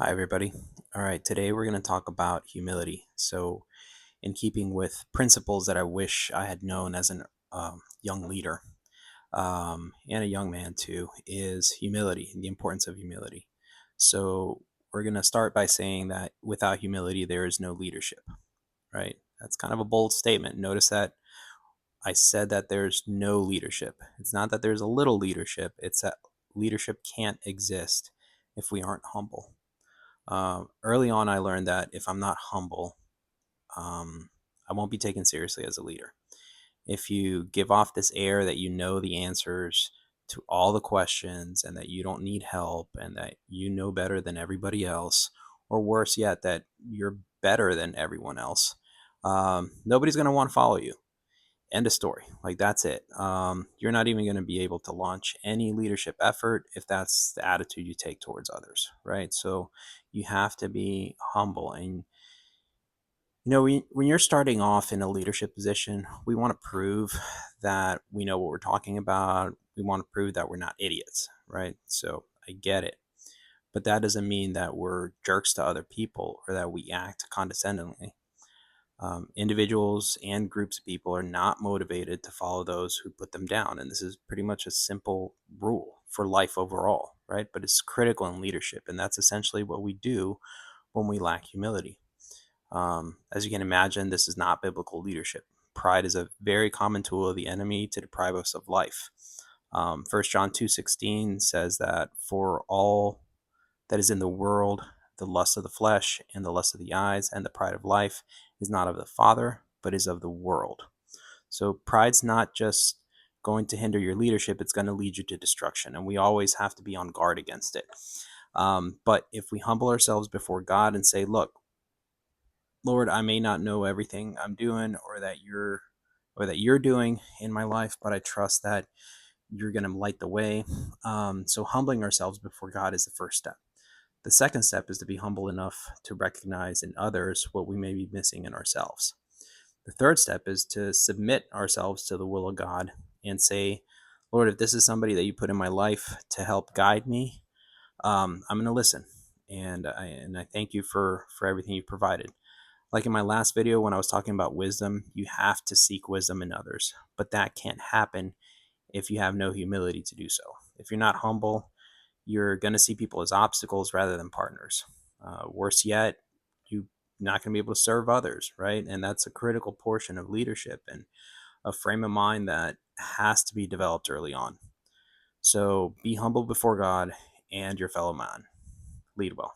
Hi, everybody. All right, today we're going to talk about humility. So, in keeping with principles that I wish I had known as an young leader and a young man too, is humility and the importance of humility. So, we're going to start by saying that without humility, there is no leadership, right? That's kind of a bold statement. Notice that I said that there's no leadership. It's not that there's a little leadership, it's that leadership can't exist if we aren't humble. Early on, I learned that if I'm not humble, um, I won't be taken seriously as a leader. If you give off this air that you know the answers to all the questions and that you don't need help and that you know better than everybody else, or worse yet, that you're better than everyone else, nobody's going to want to follow you. End of story. Like, that's it. You're not even going to be able to launch any leadership effort if that's the attitude you take towards others, right? So you have to be humble. And when you're starting off in a leadership position, we want to prove that we know what we're talking about. We want to prove that we're not idiots, right? So I get it, but that doesn't mean that we're jerks to other people or that we act condescendingly. Individuals and groups of people are not motivated to follow those who put them down. And this is pretty much a simple rule for life overall, right? But it's critical in leadership. And that's essentially what we do when we lack humility. As you can imagine, this is not biblical leadership. Pride is a very common tool of the enemy to deprive us of life. 1 John 2:16 says that for all that is in the world, the lust of the flesh and the lust of the eyes and the pride of life is not of the Father, but is of the world. So pride's not just going to hinder your leadership, it's going to lead you to destruction. And we always have to be on guard against it. But if we humble ourselves before God and say, look, Lord, I may not know everything I'm doing or that you're doing in my life, but I trust that you're going to light the way. So humbling ourselves before God is the first step. The second step is to be humble enough to recognize in others what we may be missing in ourselves. The third step is to submit ourselves to the will of God and say, Lord, if this is somebody that you put in my life to help guide me, I'm going to listen. And I thank you for everything you provided. Like in my last video, when I was talking about wisdom, you have to seek wisdom in others, but that can't happen if you have no humility to do so. If you're not humble, you're going to see people as obstacles rather than partners. Worse yet, you're not going to be able to serve others, right? And that's a critical portion of leadership and a frame of mind that has to be developed early on. So be humble before God and your fellow man. Lead well.